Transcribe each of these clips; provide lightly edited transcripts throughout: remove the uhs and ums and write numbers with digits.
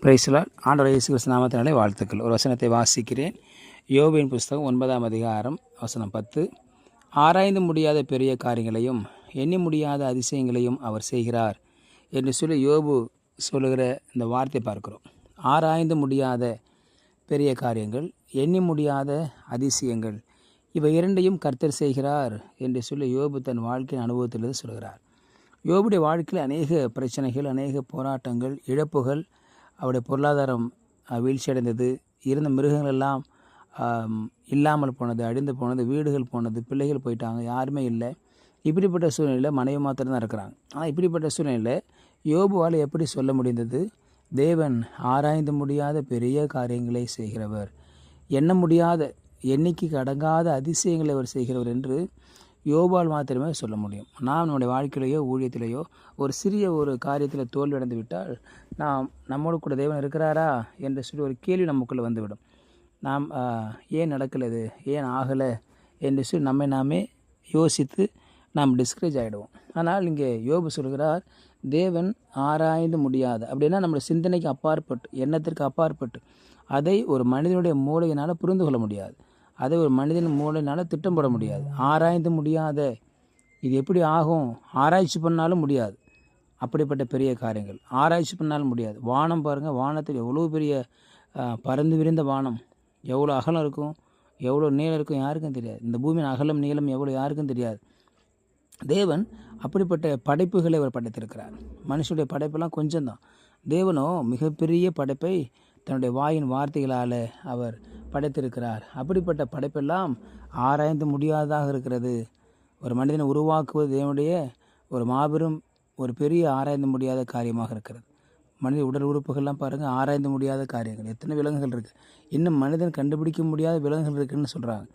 பிரைஸ்லால் ஆண்டவர் இயேசு கிறிஸ்து நாமத்தினாலே வாழ்த்துக்கள். ஒரு வசனத்தை வாசிக்கிறேன். யோபின் புஸ்தகம் 9ஆம் அதிகாரம் வசனம் 10. ஆராய்ந்து முடியாத பெரிய காரியங்களையும் எண்ணி முடியாத அதிசயங்களையும் அவர் செய்கிறார் என்று சொல்லி யோபு சொல்லுகிற இந்த வார்த்தை பார்க்கிறோம். ஆராய்ந்து முடியாத பெரிய காரியங்கள், எண்ணி முடியாத அதிசயங்கள், இவை இரண்டையும் கர்த்தர் செய்கிறார் என்று சொல்லி யோபு தன் வாழ்க்கையின் அனுபவத்திலிருந்து சொல்கிறார். யோபுடைய வாழ்க்கையில் அநேக பிரச்சனைகள், அநேக போராட்டங்கள், இழப்புகள், அவருடைய பொருளாதாரம் வீழ்ச்சியடைந்தது, இருந்த மிருகங்கள் எல்லாம் இல்லாமல் போனது, அழிந்து போனது, வீடுகள் போனது, பிள்ளைகள் போயிட்டாங்க, யாருமே இல்லை. இப்படிப்பட்ட சூழ்நிலையில் மனைவி மாத்திரம் தான் இருக்கிறாங்க. ஆனால் இப்படிப்பட்ட சூழ்நிலையில் யோபுவால் எப்படி சொல்ல முடிந்தது? தேவன் ஆராய்ந்து முடியாத பெரிய காரியங்களை செய்கிறவர், எண்ண முடியாத, எண்ணிக்கைக்கு அடங்காத அதிசயங்களை அவர் செய்கிறவர் என்று யோபால் மாத்திரமே சொல்ல முடியும். நாம் நம்முடைய வாழ்க்கையிலேயோ ஊழியத்திலேயோ ஒரு சிறிய ஒரு காரியத்தில் தோல்வி அடைந்து விட்டால் நம்மோடு கூட தேவன் இருக்கிறாரா என்று சொல்லி ஒரு கேள்வி நமக்குள்ளே வந்துவிடும். நாம் ஏன் நடக்கலது, ஏன் ஆகலை என்று சொல்லி நம்மை நாமே யோசித்து நாம் டிஸ்கரேஜ் ஆகிடுவோம். ஆனால் இங்கே யோபு சொல்கிறார், தேவன் ஆராய்ந்து முடியாத, அப்படின்னா நம்முடைய சிந்தனைக்கு அப்பாற்பட்டு, எண்ணத்திற்கு அப்பாற்பட்டு, அதை ஒரு மனிதனுடைய மூளையினால் புரிந்து கொள்ள முடியாது, அதை ஒரு மனிதன் மூளையினால் திட்டம் போட முடியாது. ஆராய்ந்து முடியாத, இது எப்படி ஆகும், ஆராய்ச்சி பண்ணாலும் முடியாது. அப்படிப்பட்ட பெரிய காரியங்கள் ஆராய்ச்சி பண்ணாலும் முடியாது. வானம் பாருங்கள், வானத்தில் எவ்வளோ பெரிய பறந்து விரிந்த வானம், எவ்வளோ அகலம் இருக்கும், எவ்வளோ நீளம் இருக்கும், யாருக்கும் தெரியாது. இந்த பூமியின் அகலம் நீளம் எவ்வளோ யாருக்கும் தெரியாது. தேவன் அப்படிப்பட்ட படைப்புகளை அவர் படைத்திருக்கிறார். மனுஷனுடைய படைப்பெல்லாம் கொஞ்சம்தான். தேவனோ மிகப்பெரிய படைப்பை தன்னுடைய வாயின் வார்த்தைகளால் அவர் படைத்திருக்கிறார். அப்படிப்பட்ட படைப்பெல்லாம் ஆராய்ந்து முடியாததாக இருக்கிறது. ஒரு மனிதனை உருவாக்குவது தேவனுடைய ஒரு மாபெரும், ஒரு பெரிய ஆராய்ந்து முடியாத காரியமாக இருக்கிறது. மனித உடல் உறுப்புகள்லாம் பாருங்கள், ஆராய்ந்து முடியாத காரியங்கள். எத்தனை விலங்குகள் இருக்குது, இன்னும் மனிதன் கண்டுபிடிக்க முடியாத விலங்குகள் இருக்குதுன்னு சொல்கிறாங்க.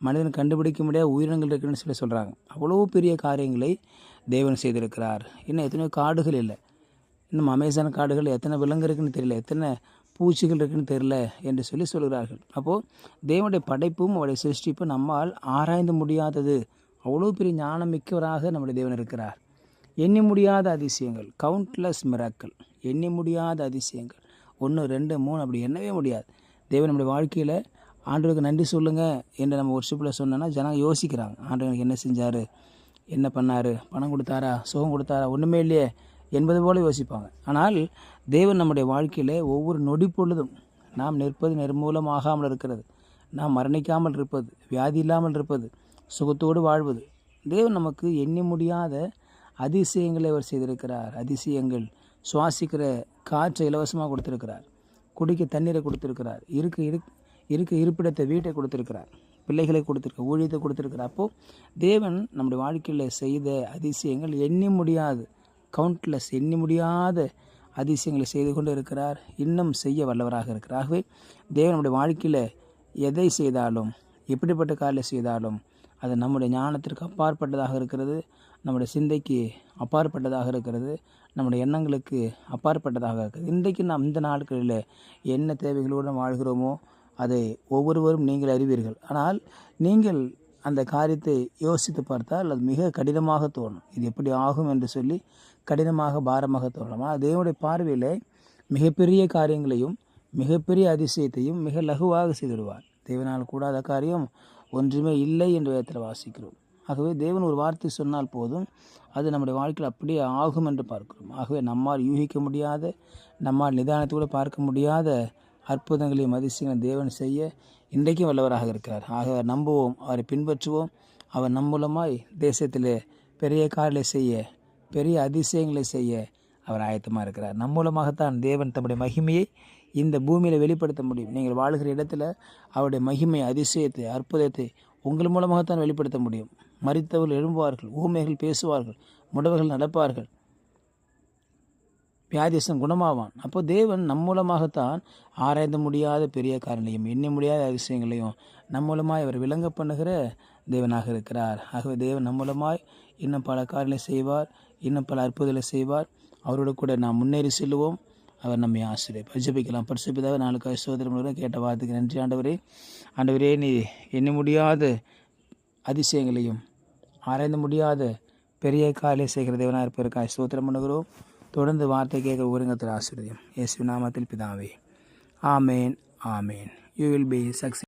மனிதன் கண்டுபிடிக்க முடியாத உயிரினங்கள் இருக்குதுன்னு சொல்லி சொல்கிறாங்க. அவ்வளோ பெரிய காரியங்களை தேவன் செய்திருக்கிறார். இன்னும் எத்தனையோ காடுகள் இல்லை, இன்னும் அமேசான் காடுகள் எத்தனை விலங்கு இருக்குதுன்னு தெரியல, எத்தனை பூச்சிகள் இருக்குன்னு தெரியல என்று சொல்லி சொல்கிறார்கள். அப்போது தேவனுடைய படைப்பும் அவருடைய சிருஷ்டிப்பும் நம்மால் ஆராய்ந்து முடியாதது. அவ்வளோ பெரிய ஞானம் மிக்கவராக நம்முடைய தேவன் இருக்கிறார். எண்ணி முடியாத அதிசயங்கள், கவுண்ட்லெஸ் மிராக்கள், எண்ணி முடியாத அதிசயங்கள், 1 2 3 அப்படி எண்ணவே முடியாது. தேவன் நம்முடைய வாழ்க்கையில் ஆண்டவருக்கு நன்றி சொல்லுங்கள் என்று நம்ம ஒர்ஷிப்பில் சொன்னோன்னா ஜனங்க யோசிக்கிறாங்க, ஆண்டவனுக்கு என்ன செஞ்சார், என்ன பண்ணார், பணம் கொடுத்தாரா, சுகம் கொடுத்தாரா, ஒன்றுமே இல்லையே என்பது போல யோசிப்பாங்க. ஆனால் தேவன் நம்முடைய வாழ்க்கையில் ஒவ்வொரு நொடி பொழுதும் நாம் நிற்பது நிர்மூலமாகாமல் இருக்கிறது, நாம் மரணிக்காமல் இருப்பது, வியாதி இல்லாமல் இருப்பது, சுகத்தோடு வாழ்வது, தேவன் நமக்கு எண்ணி முடியாத அதிசயங்களை அவர் செய்திருக்கிறார். அதிசயங்கள், சுவாசிக்கிற காற்றை இலவசமாக கொடுத்திருக்கிறார், குடிக்க தண்ணீரை கொடுத்திருக்கிறார், இருக்க இருப்பிடத்தை, வீட்டை கொடுத்திருக்கிறார், பிள்ளைகளை கொடுத்திருக்க, ஊழியத்தை கொடுத்திருக்கிறார். அப்போது தேவன் நம்முடைய வாழ்க்கையில் செய்த அதிசயங்கள் எண்ணி முடியாது, கவுண்ட்லெஸ், எண்ணி முடியாத அதிசயங்களை செய்து கொண்டு இருக்கிறார், இன்னும் செய்ய வல்லவராக இருக்கிறார். ஆகவே தேவன் நம்முடைய வாழ்க்கையில் எதை செய்தாலும், எப்படிப்பட்ட காரியம் செய்தாலும் அது நம்முடைய ஞானத்திற்கு அப்பாற்பட்டதாக இருக்கிறது, நம்முடைய சிந்தைக்கு அப்பாற்பட்டதாக இருக்கிறது, நம்முடைய எண்ணங்களுக்கு அப்பாற்பட்டதாக இருக்கிறது. இன்றைக்கு நாம் இந்த நாட்களில் என்ன தேவைகளோடு வாழ்கிறோமோ அதை ஒவ்வொருவரும் நீங்கள் அறிவீர்கள். ஆனால் நீங்கள் அந்த காரியத்தை யோசித்து பார்த்தால் அது மிக கடினமாக தோணும். இது எப்படி ஆகும் என்று சொல்லி கடினமாக, பாரமாக தோணலாம். ஆனால் தேவனுடைய பார்வையில் மிகப்பெரிய காரியங்களையும் மிகப்பெரிய அதிசயத்தையும் மிக லகுவாக செய்திடுவார். தேவனால் கூடாத காரியம் ஒன்றுமே இல்லை என்று வேதத்தில் வாசிக்கிறோம். ஆகவே தேவன் ஒரு வார்த்தை சொன்னால் போதும், அது நம்முடைய வாழ்க்கையில் அப்படியே ஆகும் என்று பார்க்கிறோம். ஆகவே நம்மால் யூகிக்க முடியாத, நம்மால் நிதானத்தோடு பார்க்க முடியாத அற்புதங்களையும் அதிசயங்களை தேவன் செய்ய இன்றைக்கும் வல்லவராக இருக்கிறார். ஆக நம்புவோம், அவரை பின்பற்றுவோம். அவர் நம் மூலமாய் தேசத்தில் பெரிய காரியங்களை செய்ய, பெரிய அதிசயங்களை செய்ய அவர் ஆயத்தமாக இருக்கிறார். நம் மூலமாகத்தான் தேவன் தம்முடைய மகிமையை இந்த பூமியில் வெளிப்படுத்த முடியும். நீங்கள் வாழ்கிற இடத்துல அவருடைய மகிமை, அதிசயத்தை, அற்புதத்தை உங்கள் மூலமாகத்தான் வெளிப்படுத்த முடியும். மரித்தவர்கள் எழும்புவார்கள், ஊமைகள் பேசுவார்கள், முடவர்கள் நடப்பார்கள், வியாதிசம் குணமாவான். அப்போ தேவன் நம் மூலமாகத்தான் ஆராய்ந்து முடியாத பெரிய காரியங்களையும் எண்ணி முடியாத அதிசயங்களையும் நம் மூலமாய் அவர் விளங்க பண்ணுகிற தேவனாக இருக்கிறார். ஆகவே தேவன் நம் மூலமாய் இன்னும் பல காரியங்களை செய்வார், இன்னும் பல அற்புதங்களை செய்வார். அவரோடு கூட நாம் முன்னேறி செல்லுவோம். அவர் நம்மை ஆசீர்வதிப்பார். ஜெபிக்கலாம். பரிசுத்த பிதாவே, நாளுக்காக சோதரம் கேட்ட வார்த்தைக்கு நன்றி ஆண்டவரே. ஆண்டவரே, நீ எண்ணி முடியாத அதிசயங்களையும் ஆராய்ந்து முடியாத பெரிய காரியம் செய்கிற தேவனாக இருப்பதற்காக ஸ்தோத்திரம் பண்ணுகிறோம். தொடர்ந்து வார்த்தை கேட்க ஊரங்கத்தில் ஆசீர்வதியும். இயேசு நாமத்தில் பிதாவே, ஆமேன், ஆமேன். You will be success.